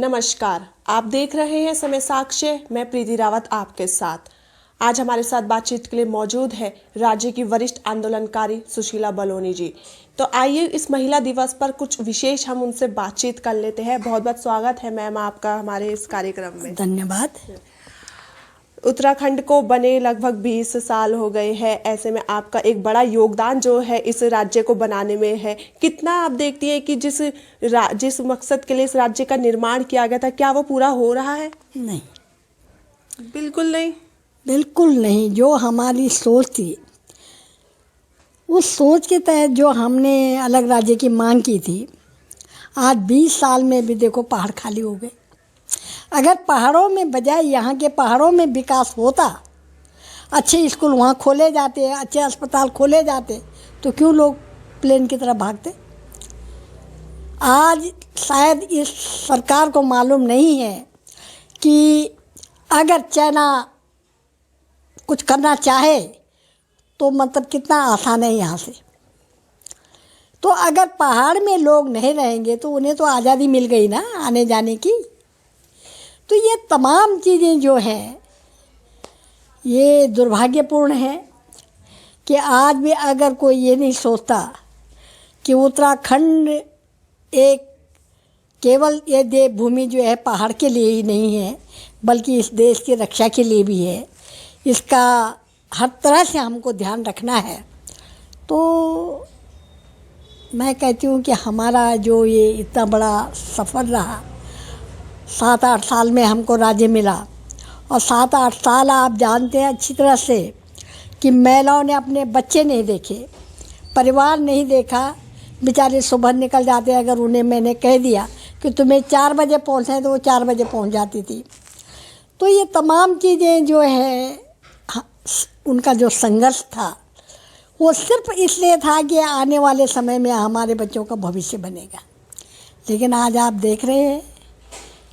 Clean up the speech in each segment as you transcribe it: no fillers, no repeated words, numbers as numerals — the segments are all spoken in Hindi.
नमस्कार, आप देख रहे हैं समय साक्ष्य। मैं प्रीति रावत आपके साथ। आज हमारे साथ बातचीत के लिए मौजूद है राज्य की वरिष्ठ आंदोलनकारी सुशीला बलोनी जी। तो आइए इस महिला दिवस पर कुछ विशेष हम उनसे बातचीत कर लेते हैं। बहुत बहुत स्वागत है मैम आपका हमारे इस कार्यक्रम में। धन्यवाद। उत्तराखंड को बने लगभग 20 साल हो गए हैं। ऐसे में आपका एक बड़ा योगदान जो है इस राज्य को बनाने में है। कितना आप देखती है कि जिस मकसद के लिए इस राज्य का निर्माण किया गया था, क्या वो पूरा हो रहा है? नहीं, बिल्कुल नहीं। बिल्कुल नहीं। जो हमारी सोच थी, उस सोच के तहत जो हमने अलग राज्य की मांग की थी, आज 20 साल में भी देखो पहाड़ खाली हो गए। अगर पहाड़ों में बजाय यहाँ के पहाड़ों में विकास होता, अच्छे स्कूल वहाँ खोले जाते, अच्छे अस्पताल खोले जाते, तो क्यों लोग प्लेन की तरफ भागते? आज शायद इस सरकार को मालूम नहीं है कि अगर चाइना कुछ करना चाहे तो मतलब कितना आसान है यहाँ से। तो अगर पहाड़ में लोग नहीं रहेंगे तो उन्हें तो आज़ादी मिल गई ना आने जाने की। तो ये तमाम चीज़ें जो हैं ये दुर्भाग्यपूर्ण है कि आज भी अगर कोई ये नहीं सोचता कि उत्तराखंड एक केवल ये देवभूमि जो है पहाड़ के लिए ही नहीं है, बल्कि इस देश की रक्षा के लिए भी है। इसका हर तरह से हमको ध्यान रखना है। तो मैं कहती हूँ कि हमारा जो ये इतना बड़ा सफ़र रहा, 7-8 साल में हमको राज्य मिला, और 7-8 साल आप जानते हैं अच्छी तरह से कि महिलाओं ने अपने बच्चे नहीं देखे, परिवार नहीं देखा। बेचारे सुबह निकल जाते, अगर उन्हें मैंने कह दिया कि तुम्हें 4 बजे पहुँचना है तो वो 4 बजे पहुँच जाती थी। तो ये तमाम चीज़ें जो है उनका जो संघर्ष था वो सिर्फ इसलिए था कि आने वाले समय में हमारे बच्चों का भविष्य बनेगा। लेकिन आज आप देख रहे हैं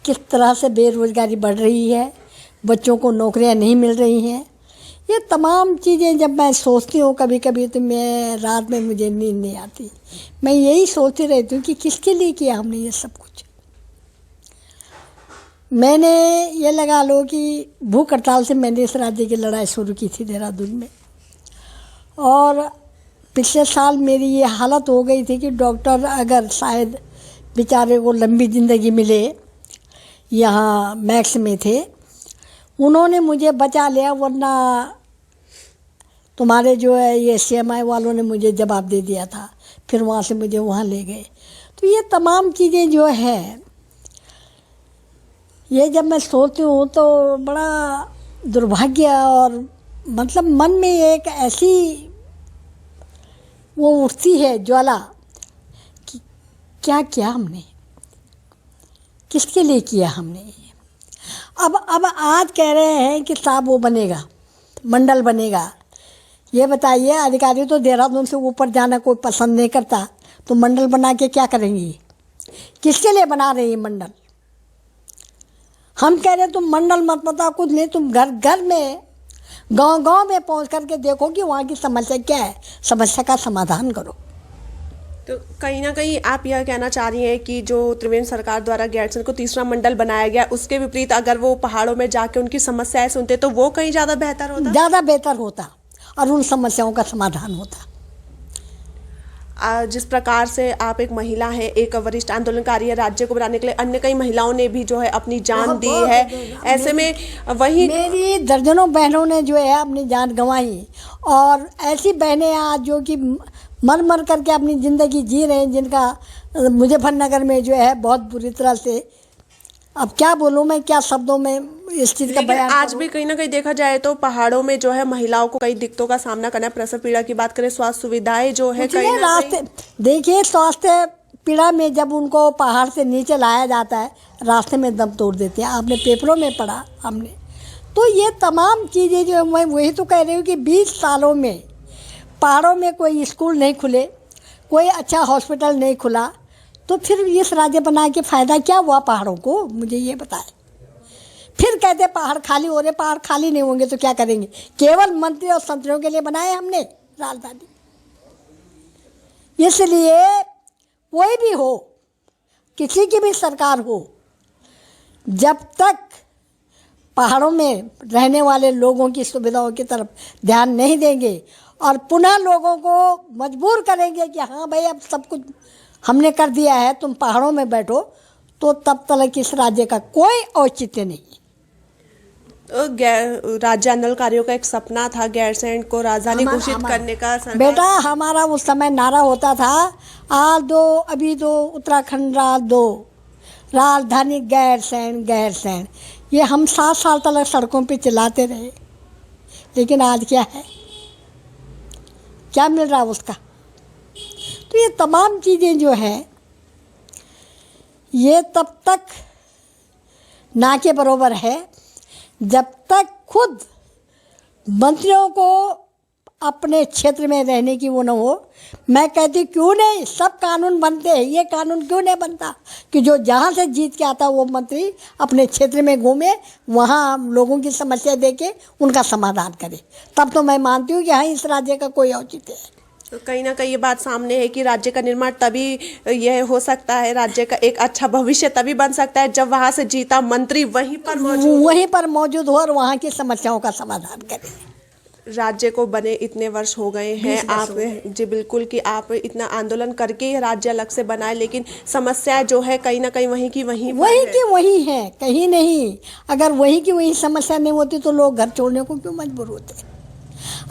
किस तरह से बेरोज़गारी बढ़ रही है, बच्चों को नौकरियां नहीं मिल रही हैं। ये तमाम चीज़ें जब मैं सोचती हूँ कभी कभी तो मैं रात में मुझे नींद नहीं आती। मैं यही सोचती रहती हूँ कि किसके लिए किया हमने ये सब कुछ। मैंने ये लगा लो कि भूख हड़ताल से मैंने इस राज्य की लड़ाई शुरू की थी देहरादून में, और पिछले साल मेरी ये हालत हो गई थी कि डॉक्टर अगर शायद बेचारे को लंबी ज़िंदगी मिले, यहाँ मैक्स में थे, उन्होंने मुझे बचा लिया, वरना तुम्हारे जो है ये CMI वालों ने मुझे जवाब दे दिया था। फिर वहाँ से मुझे वहाँ ले गए। तो ये तमाम चीज़ें जो हैं ये जब मैं सोचती हूँ तो बड़ा दुर्भाग्य, और मतलब मन में एक ऐसी वो उठती है ज्वाला कि क्या किया हमने, किसके लिए किया हमने। अब आज कह रहे हैं कि साहब वो बनेगा, मंडल बनेगा। ये बताइए, अधिकारी तो देहरादून से ऊपर जाना कोई पसंद नहीं करता, तो मंडल बना के क्या करेंगी? किसके लिए बना रही है मंडल? हम कह रहे हैं तुम मंडल मत बताओ, कुछ नहीं, तुम घर घर में गांव-गांव में पहुंच करके देखो कि वहाँ की समस्या क्या है, समस्या का समाधान करो। तो कहीं ना कहीं आप यह कहना चाह रही हैं कि जो त्रिवेंद्र सरकार द्वारा गैरसैंण को तीसरा मंडल बनाया गया, उसके विपरीत अगर वो पहाड़ों में जाके उनकी समस्याएं सुनते तो वो कहीं ज़्यादा बेहतर होता? ज़्यादा बेहतर होता और उन समस्याओं का समाधान होता। जिस प्रकार से आप एक महिला हैं, एक वरिष्ठ आंदोलनकारी है, राज्य को बनाने के लिए अन्य कई महिलाओं ने भी जो है अपनी जान दी है। ऐसे में वही मेरी दर्जनों बहनों ने जो है अपनी जान गंवाई, और ऐसी बहनें आज जो कि मर मर करके अपनी ज़िंदगी जी रहे हैं, जिनका मुजफ्फरनगर में जो है बहुत बुरी तरह से, अब क्या बोलूँ मैं, क्या शब्दों में इस चीज़ का बयान आज भी कहीं ना कहीं देखा जाए तो पहाड़ों में जो है महिलाओं को कई दिक्कतों का सामना करना है। प्रसव पीड़ा की बात करें, स्वास्थ्य सुविधाएं जो है कहीं ना रास्ते देखिए, स्वास्थ्य पीड़ा में जब उनको पहाड़ से नीचे लाया जाता है, रास्ते में दम तोड़ देते हैं। आपने पेपरों में पढ़ा हमने। तो ये तमाम चीज़ें जो मैं वही तो कह रही हूँ कि 20 सालों में पहाड़ों में कोई स्कूल नहीं खुले, कोई अच्छा हॉस्पिटल नहीं खुला, तो फिर इस राज्य बना के फ़ायदा क्या हुआ पहाड़ों को? मुझे ये बताएं। फिर कहते पहाड़ खाली हो रहे, पहाड़ खाली नहीं होंगे तो क्या करेंगे? केवल मंत्री और संतरियों के लिए बनाए हमने राजधानी। इसलिए कोई भी हो, किसी की भी सरकार हो, जब तक पहाड़ों में रहने वाले लोगों की सुविधाओं की तरफ ध्यान नहीं देंगे और पुनः लोगों को मजबूर करेंगे कि हाँ भाई अब सब कुछ हमने कर दिया है, तुम पहाड़ों में बैठो, तो तब तक इस राज्य का कोई औचित्य नहीं। राज्य आंदोलनकारियों का एक सपना था गैरसैंण को राजधानी घोषित करने का। बेटा हमारा उस समय नारा होता था, आज दो अभी दो उत्तराखंड राज दो, राजधानी गैरसैंण गैरसैंण। ये हम 7 साल तक सड़कों पे चिल्लाते रहे, लेकिन आज क्या है, क्या मिल रहा उसका? तो ये तमाम चीज़ें जो हैं ये तब तक ना के बराबर है जब तक खुद मंत्रियों को अपने क्षेत्र में रहने की वो न हो। मैं कहती क्यों नहीं, सब कानून बनते हैं, ये कानून क्यों नहीं बनता कि जो जहाँ से जीत के आता वो मंत्री अपने क्षेत्र में घूमे, वहाँ लोगों की समस्या देके उनका समाधान करे। तब तो मैं मानती हूँ कि हाँ इस राज्य का कोई औचित्य है। तो कहीं ना कहीं ये बात सामने है कि राज्य का निर्माण तभी यह हो सकता है, राज्य का एक अच्छा भविष्य तभी बन सकता है जब वहाँ से जीता मंत्री वहीं पर मौजूद हो और वहाँ की समस्याओं का समाधान करे। राज्य को बने इतने वर्ष हो गए हैं आप जी बिल्कुल कि आप इतना आंदोलन करके ये राज्य अलग से बनाए, लेकिन समस्या जो है कहीं ना कहीं वहीं की वही है, कहीं नहीं। अगर वहीं की वही समस्या नहीं होती तो लोग घर छोड़ने को क्यों मजबूर होते?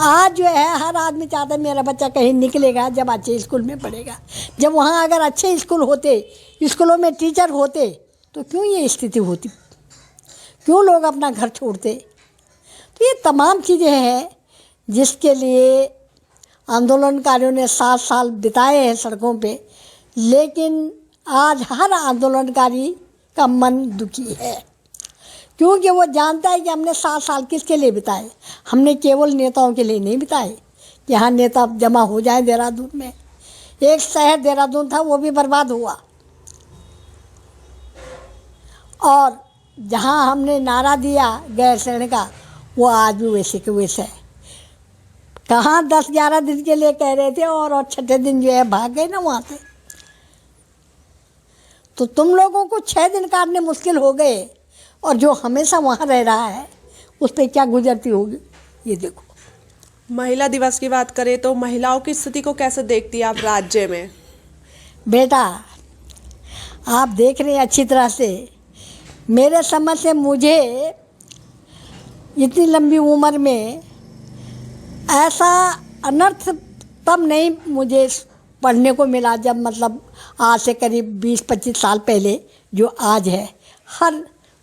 आज जो है हर आदमी चाहता है मेरा बच्चा कहीं निकलेगा जब अच्छे स्कूल में पढ़ेगा। जब वहाँ अगर अच्छे स्कूल होते, स्कूलों में टीचर होते, तो क्यों ये स्थिति होती, क्यों लोग अपना घर छोड़ते? तो ये तमाम चीज़ें हैं जिसके लिए आंदोलनकारियों ने 7 साल बिताए हैं सड़कों पे, लेकिन आज हर आंदोलनकारी का मन दुखी है, क्योंकि वो जानता है कि हमने 7 साल किसके लिए बिताए। हमने केवल नेताओं के लिए नहीं बिताए। यहाँ नेता जमा हो जाए देहरादून में, एक शहर देहरादून था वो भी बर्बाद हुआ, और जहाँ हमने नारा दिया गैरसैंण का वो आज भी वैसे के वैसे है। कहाँ 10-11 दिन के लिए कह रहे थे और 6ठे दिन जो है भाग गए ना वहाँ से। तो तुम लोगों को 6 दिन काटने मुश्किल हो गए, और जो हमेशा वहाँ रह रहा है उस पर क्या गुजरती होगी ये देखो। महिला दिवस की बात करें तो महिलाओं की स्थिति को कैसे देखती है आप राज्य में? बेटा आप देख रहे हैं अच्छी तरह से, मेरे समझ से मुझे इतनी लंबी उम्र में ऐसा अनर्थ तब नहीं मुझे पढ़ने को मिला जब मतलब आज से करीब 20-25 साल पहले जो आज है। हर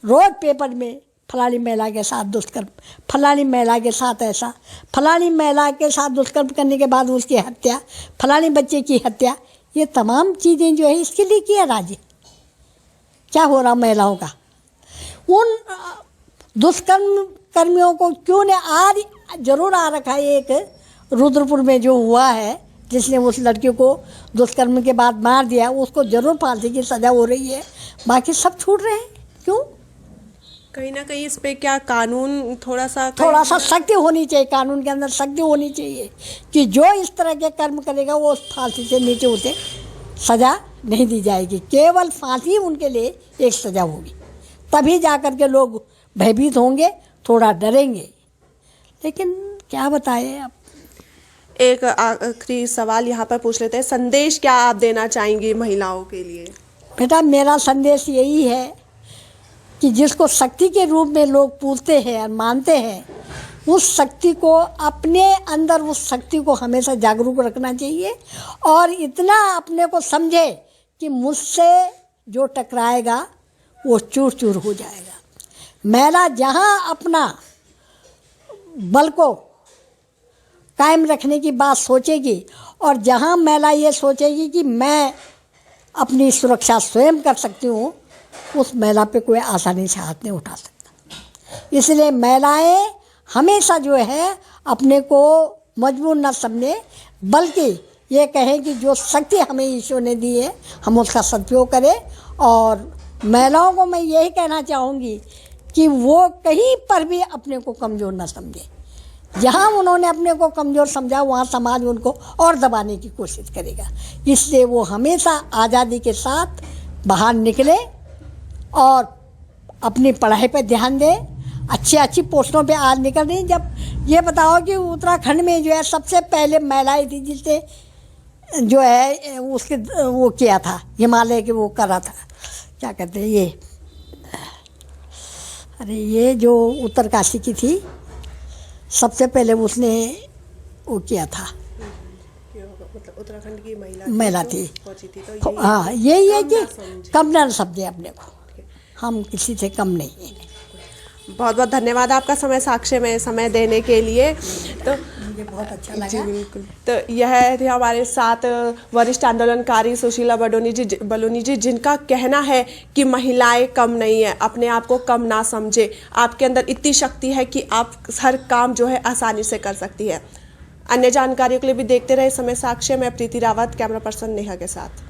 रोज पेपर में फलानी महिला के साथ दुष्कर्म, फलानी महिला के साथ ऐसा, फलानी महिला के साथ दुष्कर्म करने के बाद उसकी हत्या, फलानी बच्चे की हत्या। ये तमाम चीज़ें जो है इसके लिए किया राज्य क्या हो रहा महिलाओं का। उन दुष्कर्म कर्मियों को क्यों ने आज जरूर आ रखा है, एक रुद्रपुर में जो हुआ है जिसने उस लड़की को दुष्कर्म के बाद मार दिया, उसको जरूर फांसी की सज़ा हो रही है, बाकी सब छूट रहे हैं। क्यों? कहीं ना कहीं इस पे क्या कानून थोड़ा सा सख्ती होनी चाहिए, कानून के अंदर सख्ती होनी चाहिए कि जो इस तरह के कर्म करेगा वो फांसी से नीचे उसे सज़ा नहीं दी जाएगी। केवल फांसी उनके लिए एक सज़ा होगी, तभी जा कर के लोग भयभीत होंगे, थोड़ा डरेंगे। लेकिन क्या बताएं अब। एक आखिरी सवाल यहाँ पर पूछ लेते हैं, संदेश क्या आप देना चाहेंगी महिलाओं के लिए? बेटा मेरा संदेश यही है कि जिसको शक्ति के रूप में लोग पूजते हैं और मानते हैं, उस शक्ति को अपने अंदर, उस शक्ति को हमेशा जागरूक रखना चाहिए और इतना अपने को समझे कि मुझसे जो टकराएगा वो चूर चूर हो जाएगा। महिला जहाँ अपना बल को कायम रखने की बात सोचेगी और जहाँ महिला ये सोचेगी कि मैं अपनी सुरक्षा स्वयं कर सकती हूँ, उस महिला पे कोई आसानी से हाथ नहीं उठा सकता। इसलिए महिलाएं हमेशा जो है अपने को मजबूर न समझे, बल्कि ये कहें कि जो शक्ति हमें ईश्वर ने दी है हम उसका सदुपयोग करें। और महिलाओं को मैं यही कहना चाहूँगी कि वो कहीं पर भी अपने को कमज़ोर न समझे। जहाँ उन्होंने अपने को कमज़ोर समझा वहाँ समाज उनको और दबाने की कोशिश करेगा। इसलिए वो हमेशा आज़ादी के साथ बाहर निकले और अपनी पढ़ाई पे ध्यान दें, अच्छी अच्छी पोस्टों पे आज निकल रही। जब ये बताओ कि उत्तराखंड में जो है सबसे पहले महिलाएं थी जिससे जो है उसके वो किया था, हिमालय के वो करा था, क्या कहते हैं ये, अरे ये जो उत्तरकाशी की थी सबसे पहले उसने वो किया था, मतलब उत्तराखंड की महिला थी। पहुंची थी, तो हाँ यही है कि कम ना समझे। कम ना समझे अपने को, हम किसी से कम नहीं हैं। बहुत बहुत धन्यवाद आपका समय साक्ष्य में समय देने के लिए। तो मुझे बहुत अच्छा जी लगा। बिल्कुल। तो यह थे हमारे साथ वरिष्ठ आंदोलनकारी सुशीला बलोनी जी जिनका कहना है कि महिलाएं कम नहीं है, अपने आप को कम ना समझे, आपके अंदर इतनी शक्ति है कि आप हर काम जो है आसानी से कर सकती है। अन्य जानकारियों के लिए भी देखते रहे समय साक्ष्य में प्रीति रावत, कैमरा पर्सन नेहा के साथ।